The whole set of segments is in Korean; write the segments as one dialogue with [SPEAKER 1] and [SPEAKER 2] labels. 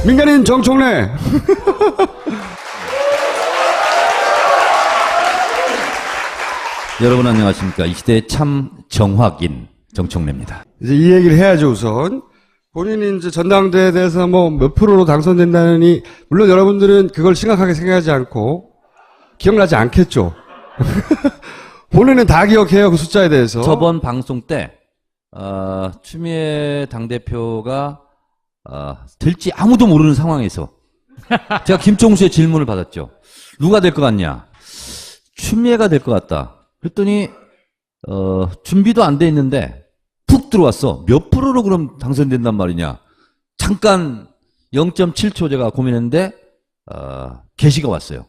[SPEAKER 1] 민간인 정청래.
[SPEAKER 2] 여러분 안녕하십니까. 이 시대의 참 정확인 정청래입니다.
[SPEAKER 1] 이제 이 얘기를 해야죠, 우선. 본인이 이제 전당대회에 대해서 뭐 몇 프로로 당선된다니, 물론 여러분들은 그걸 심각하게 생각하지 않고, 기억나지 않겠죠. 본인은 다 기억해요, 그 숫자에 대해서.
[SPEAKER 2] 저번 방송 때, 추미애 당대표가, 될지 아무도 모르는 상황에서, 제가 김종수의 질문을 받았죠. 누가 될 것 같냐? 추미애가 될 것 같다. 그랬더니, 준비도 안 돼 있는데, 푹 들어왔어. 몇 프로로 그럼 당선된단 말이냐? 잠깐 0.7초 제가 고민했는데, 게시가 왔어요.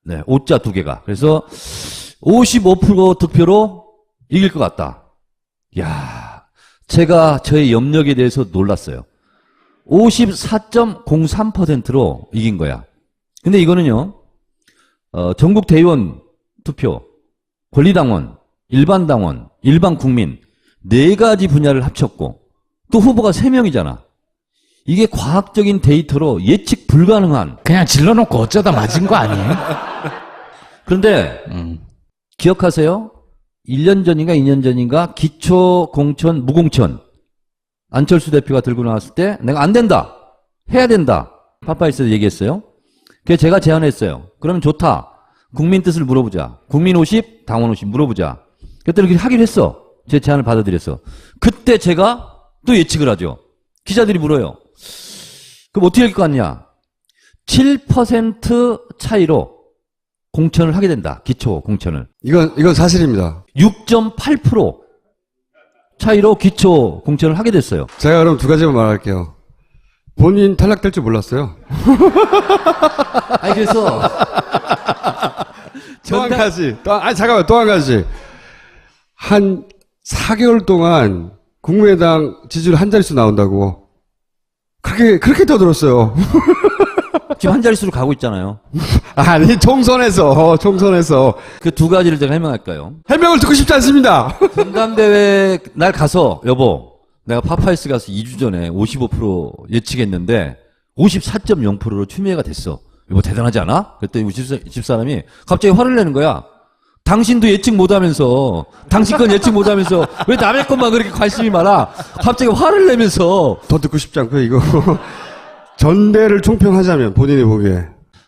[SPEAKER 2] 네, 오자 두 개가. 그래서 55% 득표로 이길 것 같다. 야, 제가 저의 염력에 대해서 놀랐어요. 54.03%로 이긴 거야. 근데 이거는요, 전국 대의원 투표, 권리당원, 일반당원, 일반 국민, 4가지 분야를 합쳤고, 또 후보가 3명이잖아. 이게 과학적인 데이터로 예측 불가능한.
[SPEAKER 3] 그냥 질러놓고 어쩌다 맞은 거 아니에요?
[SPEAKER 2] 그런데, 기억하세요? 1년 전인가 2년 전인가 기초공천, 무공천. 안철수 대표가 들고 나왔을 때 내가 안 된다. 해야 된다. 파파이스에서 얘기했어요. 그래서 제가 제안했어요. 그러면 좋다. 국민 뜻을 물어보자. 국민 50, 당원 50 물어보자. 그때 그렇게 하기로 했어. 제 제안을 받아들였어. 그때 제가 또 예측을 하죠. 기자들이 물어요. 그럼 어떻게 할 것 같냐? 7% 차이로 공천을 하게 된다. 기초 공천을.
[SPEAKER 1] 이건 사실입니다.
[SPEAKER 2] 6.8% 차이로 기초 공천을 하게 됐어요.
[SPEAKER 1] 제가 그럼 두 가지만 말할게요. 본인 탈락될 줄 몰랐어요.
[SPEAKER 2] 아니, 그래서.
[SPEAKER 1] 또 한 가지. 잠깐만, 또 한 가지. 한 4개월 동안 국민의당 지지율 한 자릿수 나온다고. 그렇게 떠들었어요.
[SPEAKER 2] 지금 한 자릿수로 가고 있잖아요.
[SPEAKER 1] 아니, 총선에서.
[SPEAKER 2] 그 두 가지를 제가 해명할까요?
[SPEAKER 1] 해명을 듣고 싶지 않습니다.
[SPEAKER 2] 전당대회 날 가서, 여보, 내가 파파이스 가서 2주 전에 55% 예측했는데 54.0%로 추미애가 됐어. 여보 대단하지 않아? 그랬더니 우리 집사람이 갑자기 화를 내는 거야. 당신도 예측 못하면서, 당신 건 예측 못하면서 왜 남의 것만 그렇게 관심이 많아? 갑자기 화를 내면서.
[SPEAKER 1] 더 듣고 싶지 않고요, 이거. 전대를 총평하자면 본인이 보기에.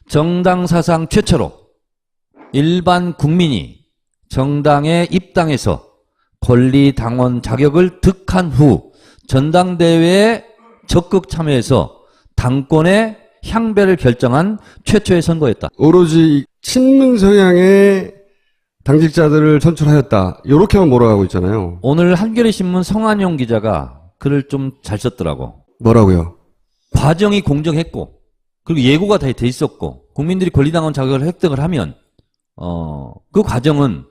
[SPEAKER 2] 정당 사상 최초로 일반 국민이 정당에 입당해서 권리당원 자격을 득한 후 전당대회에 적극 참여해서 당권의 향배를 결정한 최초의 선거였다.
[SPEAKER 1] 오로지 친문 성향의 당직자들을 선출하였다. 요렇게만 몰아가고 있잖아요.
[SPEAKER 2] 오늘 한겨레신문 성한용 기자가 글을 좀 잘 썼더라고.
[SPEAKER 1] 뭐라고요?
[SPEAKER 2] 과정이 공정했고 그리고 예고가 다 돼 있었고 국민들이 권리당원 자격을 획득을 하면 그 과정은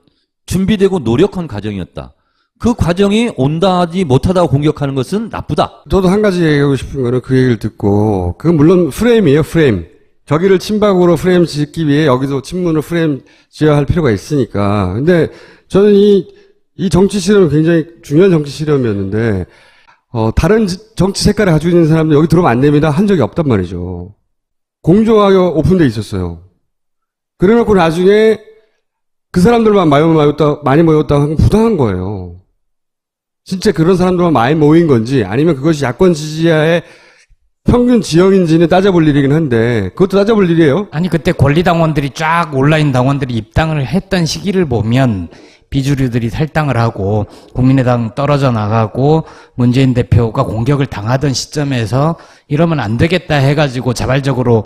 [SPEAKER 2] 준비되고 노력한 과정이었다. 그 과정이 온당하지 못하다고 공격하는 것은 나쁘다.
[SPEAKER 1] 저도 한 가지 얘기하고 싶은 거는 그 얘기를 듣고, 그건 물론 프레임이에요, 프레임. 저기를 친박으로 프레임 짓기 위해 여기도 친문으로 프레임 지어야 할 필요가 있으니까. 근데 저는 이 정치 실험은 굉장히 중요한 정치 실험이었는데, 다른 정치 색깔을 가지고 있는 사람들 여기 들어오면 안 됩니다. 한 적이 없단 말이죠. 공정하게 오픈돼 있었어요. 그래 놓고 나중에 그 사람들만 많이 모였다고 하면 부당한 거예요. 진짜 그런 사람들만 많이 모인 건지 아니면 그것이 야권 지지자의 평균 지형인지는 따져볼 일이긴 한데 그것도 따져볼 일이에요.
[SPEAKER 3] 아니 그때 권리당원들이 쫙 온라인 당원들이 입당을 했던 시기를 보면 비주류들이 탈당을 하고 국민의당 떨어져 나가고 문재인 대표가 공격을 당하던 시점에서 이러면 안 되겠다 해가지고 자발적으로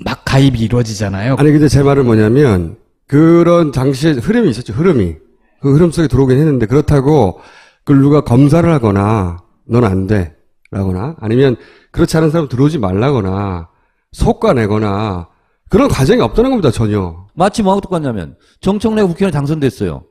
[SPEAKER 3] 막 가입이 이루어지잖아요.
[SPEAKER 1] 아니 근데 제 말은 뭐냐면 그런 당시에 흐름이 있었죠. 흐름이. 그 흐름 속에 들어오긴 했는데 그렇다고 그걸 누가 검사를 하거나 넌 안 돼 라거나 아니면 그렇지 않은 사람 들어오지 말라거나 속과내거나 그런 과정이 없다는 겁니다. 전혀.
[SPEAKER 2] 마치 뭐하고 똑같냐면 정청래가 국회의원에 당선됐어요.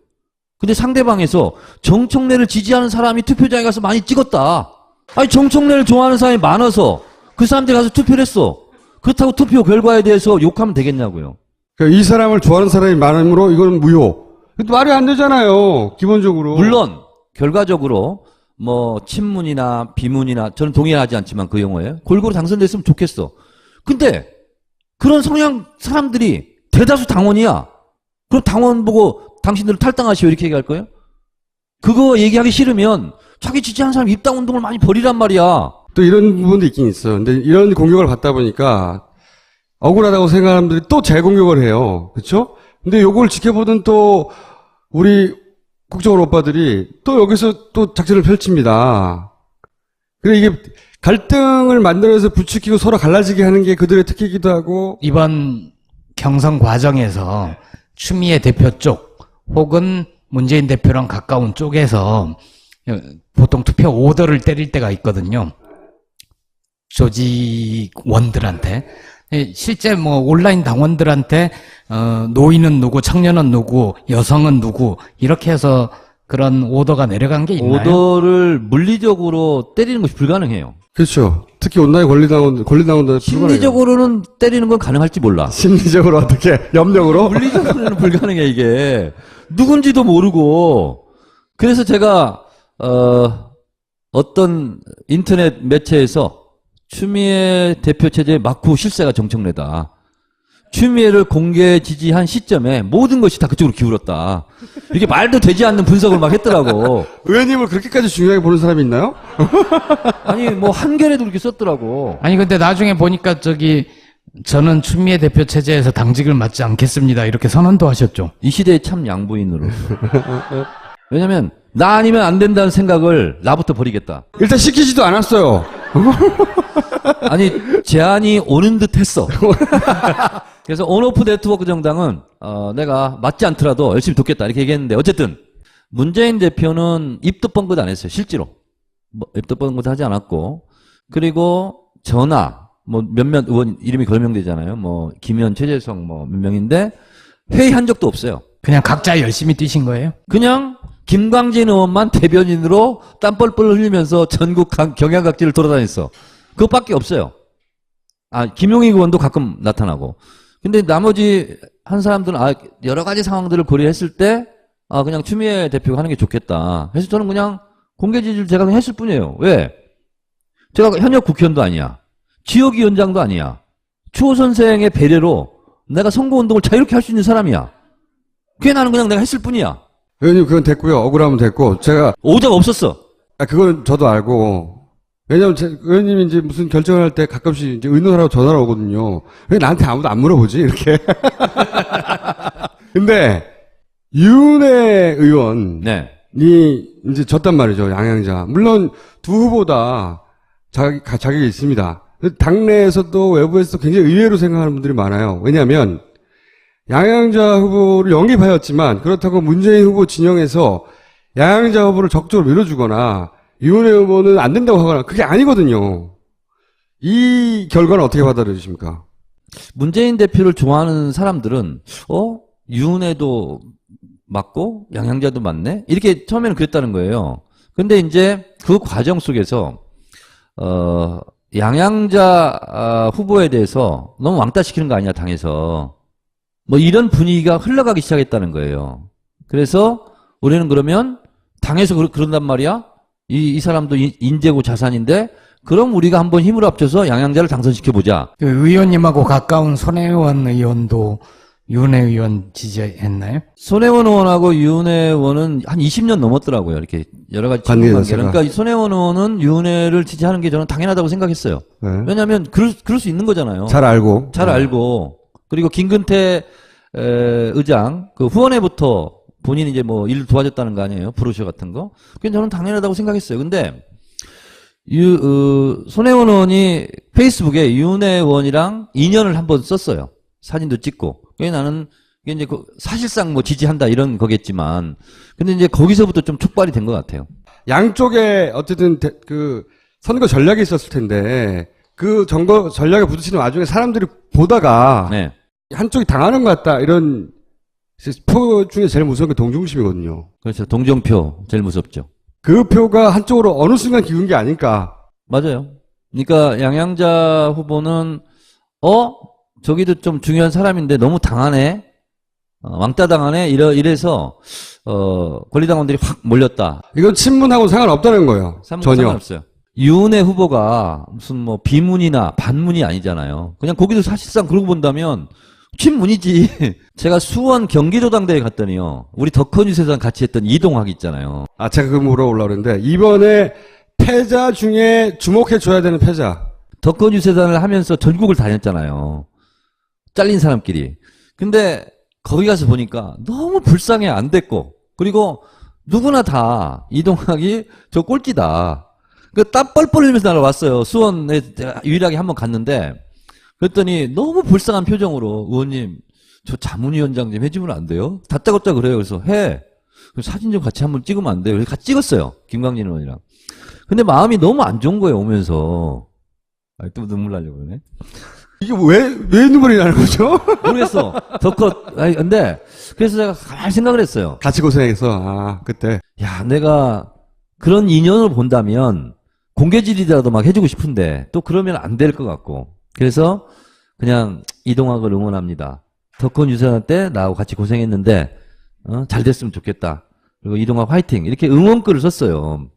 [SPEAKER 2] 근데 상대방에서 정청래를 지지하는 사람이 투표장에 가서 많이 찍었다. 아니 정청래를 좋아하는 사람이 많아서 그 사람들이 가서 투표를 했어. 그렇다고 투표 결과에 대해서 욕하면 되겠냐고요.
[SPEAKER 1] 그러니까 이 사람을 좋아하는 사람이 많으므로 이건 무효. 말이 안 되잖아요. 기본적으로.
[SPEAKER 2] 물론 결과적으로 뭐 친문이나 비문이나 저는 동의하지 않지만 그 용어에 골고루 당선됐으면 좋겠어. 근데 그런 성향 사람들이 대다수 당원이야. 그럼 당원 보고 당신들 탈당하시오 이렇게 얘기할 거예요? 그거 얘기하기 싫으면 자기 지지하는 사람 입당 운동을 많이 벌이란 말이야.
[SPEAKER 1] 또 이런 부분도 있긴 있어요. 근데 이런 공격을 받다 보니까 억울하다고 생각하는 분들이 또 재공격을 해요. 그렇죠? 근데 요걸 지켜보던 또 우리 국정원 오빠들이 또 여기서 또 작전을 펼칩니다. 그래 이게 갈등을 만들어서 부추기고 서로 갈라지게 하는 게 그들의 특기이기도 하고.
[SPEAKER 3] 이번 경선 과정에서 추미애 대표 쪽 혹은 문재인 대표랑 가까운 쪽에서 보통 투표 오더를 때릴 때가 있거든요. 조직원들한테. 실제 뭐 온라인 당원들한테 노인은 누구, 청년은 누구, 여성은 누구 이렇게 해서 그런 오더가 내려간 게 있나요?
[SPEAKER 2] 오더를 물리적으로 때리는 것이 불가능해요.
[SPEAKER 1] 그렇죠. 특히 온라인 권리당원들
[SPEAKER 2] 심리적으로는 때리는 건 가능할지 몰라.
[SPEAKER 1] 심리적으로 어떻게 염력으로?
[SPEAKER 2] 물리적으로는 불가능해 이게. 누군지도 모르고. 그래서 제가 어떤 인터넷 매체에서 추미애 대표 체제의 막후 실세가 정청래다. 추미애를 공개 지지한 시점에 모든 것이 다 그쪽으로 기울었다. 이게 말도 되지 않는 분석을 막 했더라고.
[SPEAKER 1] 의원님을 그렇게까지 중요하게 보는 사람이 있나요?
[SPEAKER 2] 아니 뭐 한겨레도 그렇게 썼더라고.
[SPEAKER 3] 아니 근데 나중에 보니까 저는 추미애 대표 체제에서 당직을 맡지 않겠습니다 이렇게 선언도 하셨죠.
[SPEAKER 2] 이 시대의 참 양보인으로. 왜냐면 나 아니면 안 된다는 생각을 나부터 버리겠다.
[SPEAKER 1] 일단 시키지도 않았어요.
[SPEAKER 2] 아니 제안이 오는 듯 했어. 그래서 온오프 네트워크 정당은 내가 맞지 않더라도 열심히 돕겠다 이렇게 얘기했는데 어쨌든 문재인 대표는 입도 뻥긋 안 했어요. 실제로 입도 뻥긋 하지 않았고 그리고 전화 뭐 몇몇 의원 이름이 걸명되잖아요. 뭐 김현, 최재성 뭐 몇 명인데 회의한 적도 없어요.
[SPEAKER 3] 그냥 각자 열심히 뛰신 거예요?
[SPEAKER 2] 그냥 김광진 의원만 대변인으로 땀 뻘뻘 흘리면서 전국 경향각지를 돌아다녔어. 그것밖에 없어요. 김용익 의원도 가끔 나타나고. 근데 나머지 한 사람들은 여러 가지 상황들을 고려했을 때 그냥 추미애 대표가 하는 게 좋겠다. 그래서 저는 그냥 공개 지지를 제가 그냥 했을 뿐이에요. 왜? 제가 현역 국회의원도 아니야. 지역위원장도 아니야. 추호 선생의 배려로 내가 선거운동을 자유롭게 할 수 있는 사람이야. 그게 나는 그냥 내가 했을 뿐이야.
[SPEAKER 1] 의원님 그건 됐고요. 억울하면 됐고 제가
[SPEAKER 2] 오자가 없었어.
[SPEAKER 1] 그건 저도 알고. 왜냐면 의원님이 이제 무슨 결정을 할 때 가끔씩 이제 의논하라고 전화가 오거든요. 왜 나한테 아무도 안 물어보지? 이렇게. 근데 윤해 의원이
[SPEAKER 2] 네.
[SPEAKER 1] 이제 졌단 말이죠. 양양자. 물론 두 후보다 자격이 있습니다. 당내에서도 외부에서도 굉장히 의외로 생각하는 분들이 많아요. 왜냐하면 양양자 후보를 영입하였지만 그렇다고 문재인 후보 진영에서 양양자 후보를 적극적으로 밀어주거나 윤해 후보는 안 된다고 하거나 그게 아니거든요. 이 결과는 어떻게 받아들이십니까?
[SPEAKER 2] 문재인 대표를 좋아하는 사람들은 윤해도 맞고 양양자도 맞네? 이렇게 처음에는 그랬다는 거예요. 근데 이제 그 과정 속에서 양양자 후보에 대해서 너무 왕따시키는 거 아니야 당에서. 뭐 이런 분위기가 흘러가기 시작했다는 거예요. 그래서 우리는 그러면 당에서 그런단 말이야? 이 사람도 인재고 자산인데 그럼 우리가 한번 힘을 합쳐서 양양자를 당선시켜보자.
[SPEAKER 3] 그 의원님하고 가까운 손혜원 의원도 윤해 의원 지지했나요?
[SPEAKER 2] 손혜원 의원하고 윤해 의원은 한 20년 넘었더라고요. 이렇게 여러 가지
[SPEAKER 1] 관계
[SPEAKER 2] 관계를.
[SPEAKER 1] 자체가.
[SPEAKER 2] 그러니까 손혜원 의원은 윤해를 지지하는 게 저는 당연하다고 생각했어요.
[SPEAKER 1] 네.
[SPEAKER 2] 왜냐하면 그럴 수 있는 거잖아요.
[SPEAKER 1] 잘 알고.
[SPEAKER 2] 잘 알고. 그리고 김근태 의장 그 후원회부터 본인이 이제 뭐 일 도와줬다는 거 아니에요? 브로셔 같은 거. 그게 저는 당연하다고 생각했어요. 근데 손혜원 의원이 페이스북에 윤해 의원이랑 인연을 한번 썼어요. 사진도 찍고. 그게 나는 이게 이제 사실상 뭐 지지한다 이런 거겠지만, 근데 이제 거기서부터 좀 촉발이 된 것 같아요.
[SPEAKER 1] 양쪽에 어쨌든 그 선거 전략이 있었을 텐데 그 선거 전략에 부딪히는 와중에 사람들이 보다가
[SPEAKER 2] 네.
[SPEAKER 1] 한쪽이 당하는 것 같다 이런 표 중에 제일 무서운 게 동중심이거든요.
[SPEAKER 2] 그렇죠. 동정표 제일 무섭죠.
[SPEAKER 1] 그 표가 한쪽으로 어느 순간 기운 게 아닐까.
[SPEAKER 2] 맞아요. 그러니까 양양자 후보는 저기도 좀 중요한 사람인데 너무 당하네. 왕따당 안에 이래서 권리당원들이 확 몰렸다.
[SPEAKER 1] 이건 친문하고 상관없다는 거예요. 전혀.
[SPEAKER 2] 상관없어요. 유은혜 후보가 무슨 뭐 비문이나 반문이 아니잖아요. 그냥 거기도 사실상 그러고 본다면 친문이지. 제가 수원 경기도당대회 갔더니요. 우리 덕헌유세단 같이 했던 이동학 있잖아요.
[SPEAKER 1] 아, 제가 그거 물어보려고 그랬는데, 이번에 패자 중에 주목해줘야 되는 패자.
[SPEAKER 2] 덕헌유세단을 하면서 전국을 다녔잖아요. 잘린 사람끼리. 근데 거기 가서 보니까 너무 불쌍해 안 됐고, 그리고 누구나 다 이동학이 저 꼴찌다. 그 땀 뻘뻘 흘리면서 날아왔어요. 수원에 유일하게 한번 갔는데, 그랬더니 너무 불쌍한 표정으로 의원님 저 자문위원장 좀 해주면 안 돼요? 다짜고짜 그래요. 그래서 해. 사진 좀 같이 한번 찍으면 안 돼요? 그래서 같이 찍었어요. 김광진 의원이랑. 근데 마음이 너무 안 좋은 거예요. 오면서. 또 눈물 나려고 그러네.
[SPEAKER 1] 이게 왜 눈물이 나는 거죠?
[SPEAKER 2] 모르겠어. 근데 그래서 제가 가만히 생각을 했어요.
[SPEAKER 1] 같이 고생해서, 그때.
[SPEAKER 2] 야, 내가 그런 인연을 본다면 공개질이라도 막 해주고 싶은데 또 그러면 안 될 것 같고. 그래서 그냥 이동학을 응원합니다. 덕헌 유세단 때 나하고 같이 고생했는데 잘 됐으면 좋겠다. 그리고 이동학 화이팅 이렇게 응원글을 썼어요.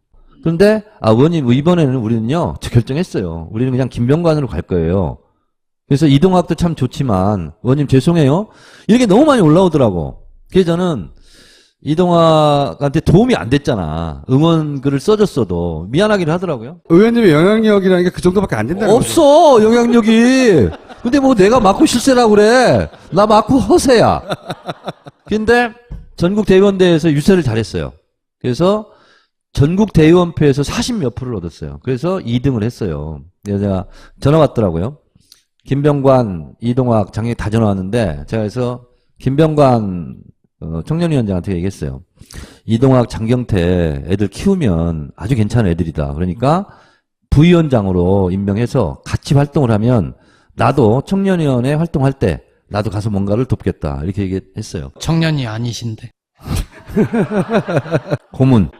[SPEAKER 2] 그런데 의원님 이번에는 우리는요 결정했어요. 우리는 그냥 김병관으로 갈 거예요. 그래서 이동학도 참 좋지만 의원님 죄송해요. 이렇게 너무 많이 올라오더라고. 그래서 저는 이동학한테 도움이 안 됐잖아. 응원글을 써줬어도 미안하기를 하더라고요.
[SPEAKER 1] 의원님의 영향력이라는 게 그 정도밖에 안 된다는 거죠.
[SPEAKER 2] 없어 영향력이. 근데 뭐 내가 맞고 실세라고 그래. 나 맞고 허세야. 근데 전국 대의원대회에서 유세를 잘했어요. 그래서 전국 대의원표에서 40몇 프로를 얻었어요. 그래서 2등을 했어요. 그래서 제가 전화 왔더라고요. 김병관, 이동학, 장혁이 다 전화 왔는데 제가 그래서 김병관 청년위원장한테 얘기했어요. 이동학, 장경태 애들 키우면 아주 괜찮은 애들이다. 그러니까 부위원장으로 임명해서 같이 활동을 하면 나도 청년위원회 활동할 때 나도 가서 뭔가를 돕겠다. 이렇게 얘기했어요.
[SPEAKER 3] 청년이 아니신데.
[SPEAKER 2] 고문.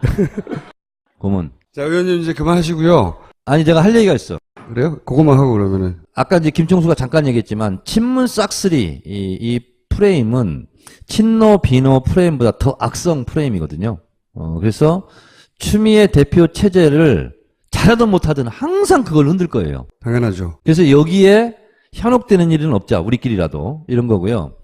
[SPEAKER 1] 자, 의원님 이제 그만하시고요.
[SPEAKER 2] 아니 제가 할 얘기가 있어.
[SPEAKER 1] 그래요? 그것만 하고 그러면은.
[SPEAKER 2] 아까 이제 김총수가 잠깐 얘기했지만 친문 싹쓸이 이 프레임은 친노 비노 프레임보다 더 악성 프레임이거든요. 그래서 추미애 대표 체제를 잘하든 못하든 항상 그걸 흔들 거예요.
[SPEAKER 1] 당연하죠.
[SPEAKER 2] 그래서 여기에 현혹되는 일은 없자 우리끼리라도 이런 거고요.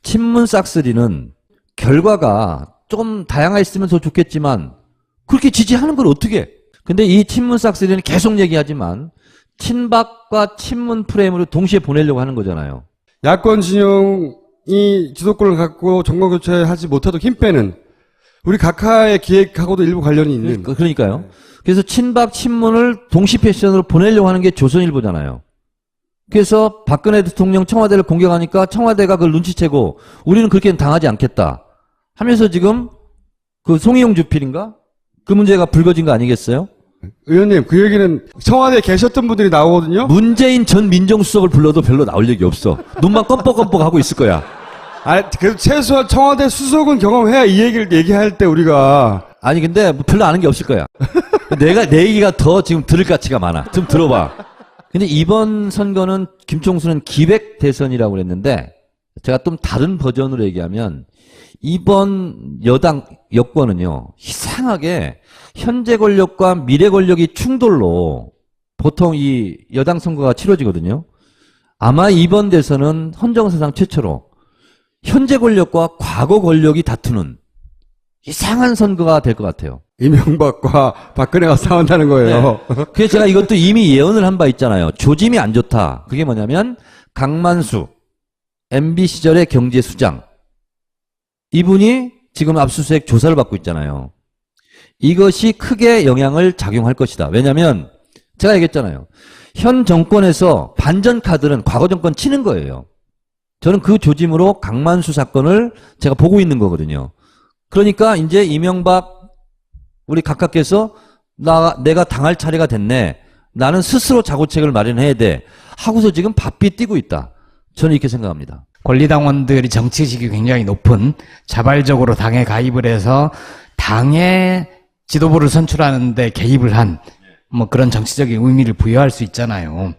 [SPEAKER 2] 친문 싹쓸이는 결과가 좀 다양했으면 더 좋겠지만 그렇게 지지하는 걸 어떻게 해? 근데 이 친문 싹쓸이는 계속 얘기하지만 친박과 친문 프레임으로 동시에 보내려고 하는 거잖아요.
[SPEAKER 1] 야권 진영이 주도권을 갖고 정권 교체하지 못해도 힘 빼는 우리 각하의 기획하고도 일부 관련이 있는.
[SPEAKER 2] 그러니까요. 그래서 친박 친문을 동시 패션으로 보내려고 하는 게 조선일보잖아요. 그래서 박근혜 대통령 청와대를 공격하니까 청와대가 그걸 눈치채고 우리는 그렇게는 당하지 않겠다 하면서 지금 그 송희용 주필인가? 그 문제가 불거진 거 아니겠어요?
[SPEAKER 1] 의원님, 그 얘기는 청와대에 계셨던 분들이 나오거든요?
[SPEAKER 2] 문재인 전 민정수석을 불러도 별로 나올 얘기 없어. 눈만 껌뻑껌뻑 하고 있을 거야.
[SPEAKER 1] 그래도 최소한 청와대 수석은 경험해야 이 얘기를 얘기할 때 우리가.
[SPEAKER 2] 아니 근데 뭐 별로 아는 게 없을 거야. 내 얘기가 더 지금 들을 가치가 많아. 좀 들어봐. 근데 이번 선거는 김총수는 기획 대선이라고 그랬는데 제가 좀 다른 버전으로 얘기하면 이번 여권은요 이상하게 현재 권력과 미래 권력이 충돌로 보통 이 여당 선거가 치러지거든요. 아마 이번 대선은 헌정사상 최초로 현재 권력과 과거 권력이 다투는 이상한 선거가 될 것 같아요.
[SPEAKER 1] 이명박과 박근혜가 싸운다는 거예요.
[SPEAKER 2] 네. 그래서 제가 이것도 이미 예언을 한 바 있잖아요. 조짐이 안 좋다. 그게 뭐냐면 강만수 MB 시절의 경제수장 이분이 지금 압수수색 조사를 받고 있잖아요. 이것이 크게 영향을 작용할 것이다. 왜냐하면 제가 얘기했잖아요. 현 정권에서 반전 카드는 과거 정권 치는 거예요. 저는 그 조짐으로 강만수 사건을 제가 보고 있는 거거든요. 그러니까 이제 이명박 우리 각하께서 내가 당할 차례가 됐네. 나는 스스로 자고책을 마련해야 돼. 하고서 지금 바삐 뛰고 있다. 저는 이렇게 생각합니다.
[SPEAKER 3] 권리당원들이 정치의식이 굉장히 높은 자발적으로 당에 가입을 해서 당의 지도부를 선출하는 데 개입을 한 뭐 그런 정치적인 의미를 부여할 수 있잖아요.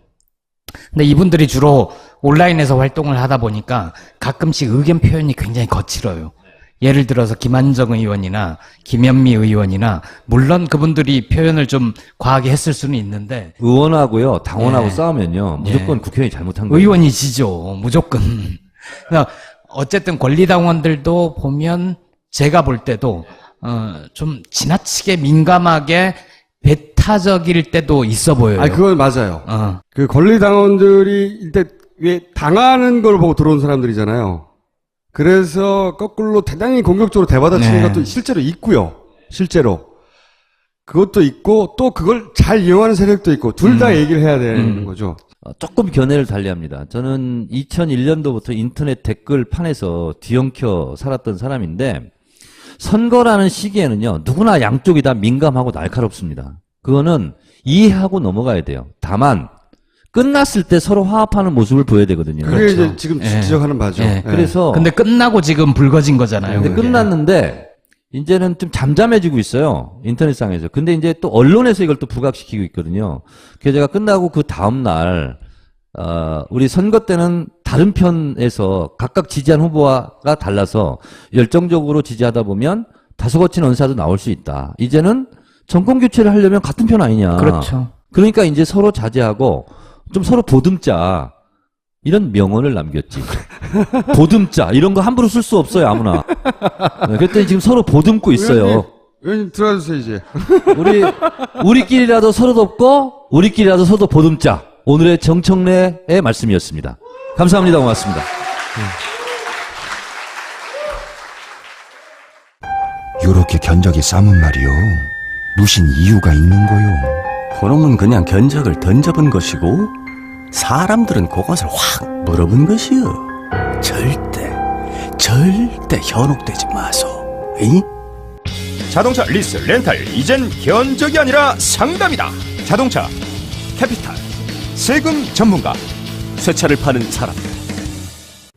[SPEAKER 3] 근데 이분들이 주로 온라인에서 활동을 하다 보니까 가끔씩 의견 표현이 굉장히 거칠어요. 예를 들어서 김한정 의원이나 김현미 의원이나 물론 그분들이 표현을 좀 과하게 했을 수는 있는데
[SPEAKER 2] 의원하고요, 당원하고
[SPEAKER 3] 예.
[SPEAKER 2] 싸우면요, 무조건 국회의원이 잘못한 거예요.
[SPEAKER 3] 의원이 지죠. 무조건. 그러니까 어쨌든 권리당원들도 보면 제가 볼 때도 좀 지나치게 민감하게 배타적일 때도 있어 보여요.
[SPEAKER 1] 아, 그건 맞아요.
[SPEAKER 3] 어.
[SPEAKER 1] 그 권리당원들이 일단 왜 당하는 걸 보고 들어온 사람들이잖아요. 그래서 거꾸로 대단히 공격적으로 대받아치는
[SPEAKER 3] 네.
[SPEAKER 1] 것도 실제로 있고요. 실제로. 그것도 있고 또 그걸 잘 이용하는 세력도 있고 둘 다 얘기를 해야 되는 거죠.
[SPEAKER 2] 조금 견해를 달리합니다. 저는 2001년도부터 인터넷 댓글판에서 뒤엉켜 살았던 사람인데 선거라는 시기에는요, 누구나 양쪽이 다 민감하고 날카롭습니다. 그거는 이해하고 넘어가야 돼요. 다만 끝났을 때 서로 화합하는 모습을 보여야 되거든요.
[SPEAKER 1] 그게
[SPEAKER 3] 그렇죠.
[SPEAKER 1] 이제 지금
[SPEAKER 3] 예.
[SPEAKER 1] 지적하는 바죠.
[SPEAKER 3] 예.
[SPEAKER 1] 예.
[SPEAKER 2] 그래서
[SPEAKER 3] 근데 끝나고 지금 불거진 거잖아요.
[SPEAKER 2] 근데
[SPEAKER 3] 그게.
[SPEAKER 2] 끝났는데 이제는 좀 잠잠해지고 있어요. 인터넷상에서. 근데 이제 또 언론에서 이걸 또 부각시키고 있거든요. 그래서 제가 끝나고 그 다음 날 우리 선거 때는 다른 편에서 각각 지지한 후보가 달라서 열정적으로 지지하다 보면 다소 거친 언사도 나올 수 있다. 이제는 정권 교체를 하려면 같은 편 아니냐.
[SPEAKER 3] 그렇죠.
[SPEAKER 2] 그러니까 이제 서로 자제하고 좀 서로 보듬자. 이런 명언을 남겼지. 보듬자. 이런 거 함부로 쓸 수 없어요, 아무나. 네, 그랬더니 지금 서로 보듬고 있어요.
[SPEAKER 1] 의원님 들어주세요 이제.
[SPEAKER 2] 우리끼리라도 서로 돕고, 우리끼리라도 서로 보듬자. 오늘의 정청래의 말씀이었습니다. 감사합니다. 고맙습니다.
[SPEAKER 4] 요렇게 견적이 싸면 말이요. 누신 이유가 있는 거요.
[SPEAKER 5] 그놈은 그냥 견적을 던져본 것이고 사람들은 그것을 확 물어본 것이요. 절대 현혹되지 마소. 에이?
[SPEAKER 6] 자동차 리스 렌탈 이젠 견적이 아니라 상담이다. 자동차 캐피탈 세금 전문가
[SPEAKER 5] 새 차를 파는 사람들.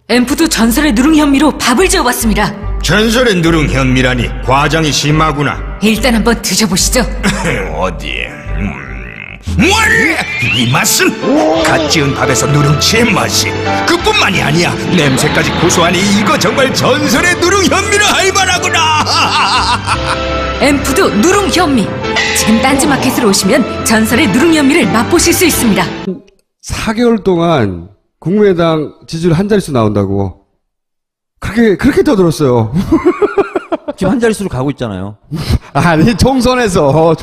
[SPEAKER 7] 앰프도 전설의 누룽 현미로 밥을 지어봤습니다.
[SPEAKER 8] 전설의 누룽 현미라니 과장이 심하구나.
[SPEAKER 7] 일단 한번 드셔보시죠.
[SPEAKER 8] 어디? 이 맛은 갓 지은 밥에서 누룽지의 맛이 그뿐만이 아니야. 냄새까지 고소하니 이거 정말 전설의 누룽 현미라 할 만하구나.
[SPEAKER 7] 앰프도 누룽 현미. 지금 딴지마켓으로 오시면 전설의 누룽 현미를 맛보실 수 있습니다.
[SPEAKER 1] 4개월 동안 국민의당 지지율 한 자릿수 나온다고. 그렇게 떠들었어요.
[SPEAKER 2] 지금 한 자릿수로 가고 있잖아요.
[SPEAKER 1] 아니, 총선에서.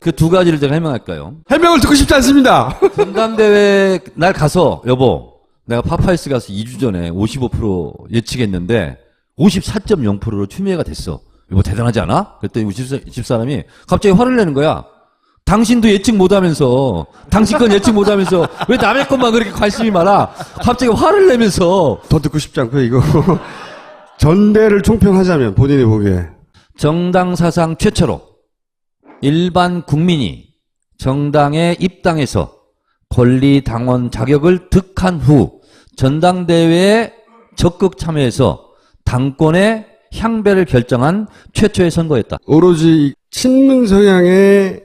[SPEAKER 2] 그 두 가지를 제가 해명할까요?
[SPEAKER 1] 해명을 듣고 싶지 않습니다.
[SPEAKER 2] 전당대회 날 가서, 여보, 내가 파파이스 가서 2주 전에 55% 예측했는데 54.0%로 추미애가 됐어. 여보, 대단하지 않아? 그랬더니 우리 집사람이 갑자기 화를 내는 거야. 당신도 예측 못하면서, 당신 건 예측 못하면서 왜 남의 것만 그렇게 관심이 많아? 갑자기 화를 내면서.
[SPEAKER 1] 더 듣고 싶지 않고요, 이거. 전대를 총평하자면, 본인이 보기에.
[SPEAKER 2] 정당 사상 최초로 일반 국민이 정당에 입당해서 권리당원 자격을 득한 후 전당대회에 적극 참여해서 당권의 향배를 결정한 최초의 선거였다.
[SPEAKER 1] 오로지 친문 성향의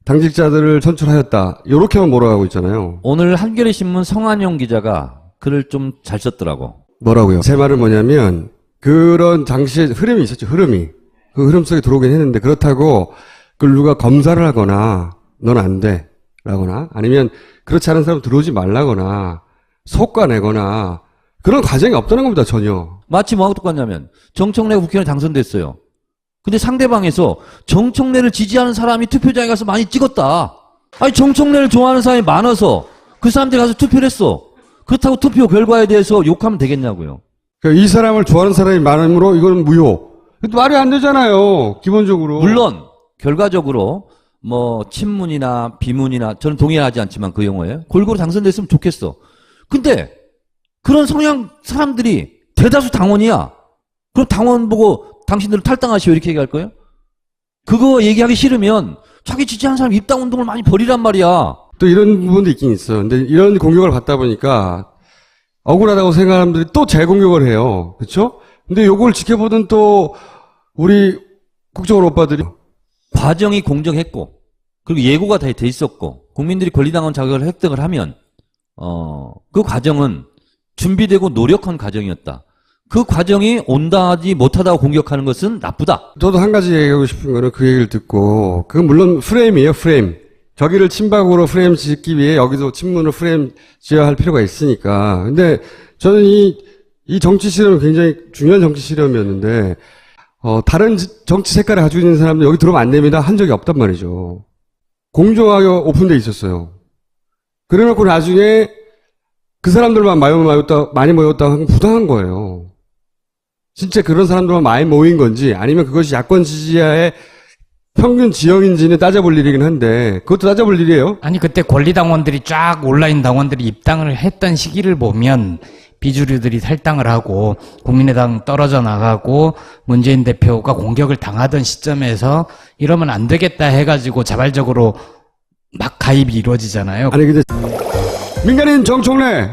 [SPEAKER 1] 당직자들을 선출하였다. 요렇게만 몰아가고 있잖아요.
[SPEAKER 2] 오늘 한겨레 신문 성한용 기자가 글을 좀 잘 썼더라고.
[SPEAKER 1] 뭐라고요? 제 말은 뭐냐면, 그런 당시에 흐름이 있었죠, 흐름이. 그 흐름 속에 들어오긴 했는데, 그렇다고, 그걸 누가 검사를 하거나, 넌 안 돼. 라거나, 아니면, 그렇지 않은 사람 들어오지 말라거나, 속과내거나, 그런 과정이 없다는 겁니다, 전혀.
[SPEAKER 2] 마치 뭐하고 똑같냐면 정청래 국회의원이 당선됐어요. 근데 상대방에서 정청래를 지지하는 사람이 투표장에 가서 많이 찍었다. 아니 정청래를 좋아하는 사람이 많아서 그 사람들이 가서 투표를 했어. 그렇다고 투표 결과에 대해서 욕하면 되겠냐고요.
[SPEAKER 1] 그러니까 이 사람을 좋아하는 사람이 많으므로 이건 무효. 말이 안 되잖아요, 기본적으로.
[SPEAKER 2] 물론 결과적으로 뭐 친문이나 비문이나 저는 동의하지 않지만 그 용어에 골고루 당선됐으면 좋겠어. 근데 그런 성향 사람들이 대다수 당원이야. 그럼 당원 보고 당신들은 탈당하시오 이렇게 얘기할 거예요? 그거 얘기하기 싫으면 자기 지지하는 사람 입당 운동을 많이 벌이란 말이야.
[SPEAKER 1] 또 이런 부분도 있긴 있어요. 근데 이런 공격을 받다 보니까 억울하다고 생각하는 분들이 또 재공격을 해요. 그렇죠? 근데 요걸 지켜보던 또 우리 국정원 오빠들이
[SPEAKER 2] 과정이 공정했고 그리고 예고가 다 돼 있었고 국민들이 권리당원 자격을 획득을 하면 그 과정은 준비되고 노력한 과정이었다. 그 과정이 온다하지 못하다고 공격하는 것은 나쁘다.
[SPEAKER 1] 저도 한 가지 얘기하고 싶은 거는 그 얘기를 듣고, 그건 물론 프레임이에요, 프레임. 저기를 친박으로 프레임 짓기 위해 여기도 친문으로 프레임 지어야 할 필요가 있으니까. 근데 저는 이 정치 실험은 굉장히 중요한 정치 실험이었는데, 다른 정치 색깔을 가지고 있는 사람들 여기 들어오면 안 됩니다 한 적이 없단 말이죠. 공정하게 오픈돼 있었어요. 그래놓고 나중에 그 사람들만 많이 모였다 하면 부당한 거예요. 진짜 그런 사람들만 많이 모인 건지 아니면 그것이 야권 지지자의 평균 지형인지는 따져볼 일이긴 한데 그것도 따져볼 일이에요.
[SPEAKER 3] 아니 그때 권리당원들이 쫙 온라인 당원들이 입당을 했던 시기를 보면 비주류들이 탈당을 하고 국민의당 떨어져 나가고 문재인 대표가 공격을 당하던 시점에서 이러면 안 되겠다 해가지고 자발적으로 막 가입이 이루어지잖아요.
[SPEAKER 1] 아니 근데 민간인 정청래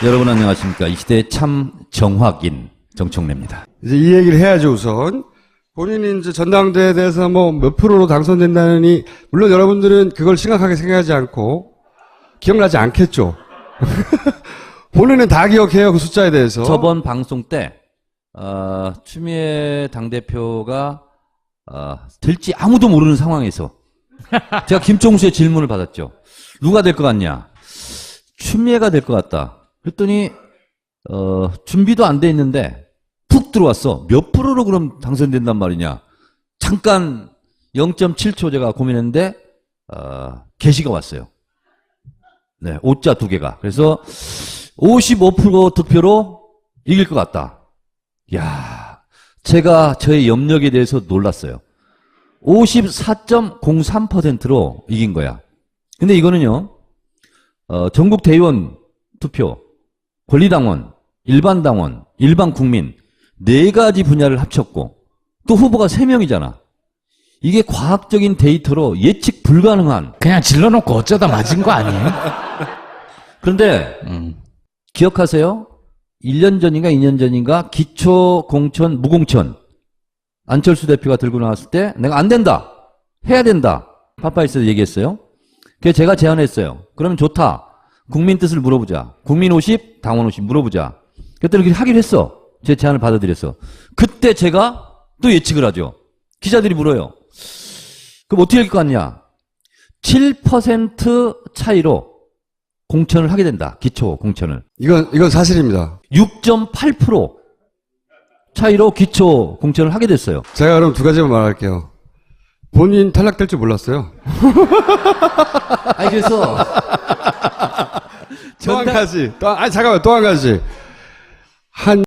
[SPEAKER 2] 여러분 안녕하십니까. 이 시대의 참 정확인 정청래입니다.
[SPEAKER 1] 이제 이 얘기를 해야죠 우선. 본인이 이제 전당대회에 대해서 뭐 몇 프로로 당선된다느니 물론 여러분들은 그걸 심각하게 생각하지 않고 기억나지 않겠죠. 본인은 다 기억해요 그 숫자에 대해서.
[SPEAKER 2] 저번 방송 때 추미애 당대표가 될지 아무도 모르는 상황에서 제가 김종수의 질문을 받았죠. 누가 될 것 같냐? 추미애가 될 것 같다. 그랬더니 준비도 안 돼 있는데 푹 들어왔어. 몇 프로로 그럼 당선된단 말이냐? 잠깐 0.7초 제가 고민했는데 게시가 왔어요. 네, 오자 2개가. 그래서 55% 득표로 이길 것 같다. 야, 제가 저의 염력에 대해서 놀랐어요. 54.03%로 이긴 거야. 근데 이거는요, 전국 대의원 투표, 권리당원, 일반당원, 일반 국민 4가지 분야를 합쳤고 또 후보가 3명이잖아. 이게 과학적인 데이터로 예측 불가능한.
[SPEAKER 3] 그냥 질러놓고 어쩌다 맞은 거 아니에요?
[SPEAKER 2] 그런데 기억하세요? 1년 전인가 2년 전인가 기초공천, 무공천 안철수 대표가 들고 나왔을 때 내가 안 된다. 해야 된다. 파파이스에서 얘기했어요. 그래서 제가 제안했어요. 그러면 좋다. 국민 뜻을 물어보자. 국민 50, 당원 50 물어보자. 그때 이렇게 하기로 했어. 제 제안을 받아들였어. 그때 제가 또 예측을 하죠. 기자들이 물어요. 그럼 어떻게 할 것 같냐? 7% 차이로 공천을 하게 된다. 기초 공천을.
[SPEAKER 1] 이건 사실입니다.
[SPEAKER 2] 6.8% 차이로 기초 공천을 하게 됐어요.
[SPEAKER 1] 제가 그럼 2가지만 말할게요. 본인 탈락될 줄 몰랐어요.
[SPEAKER 2] 아니 그래서
[SPEAKER 1] 또 한 가지. 또 한 가지.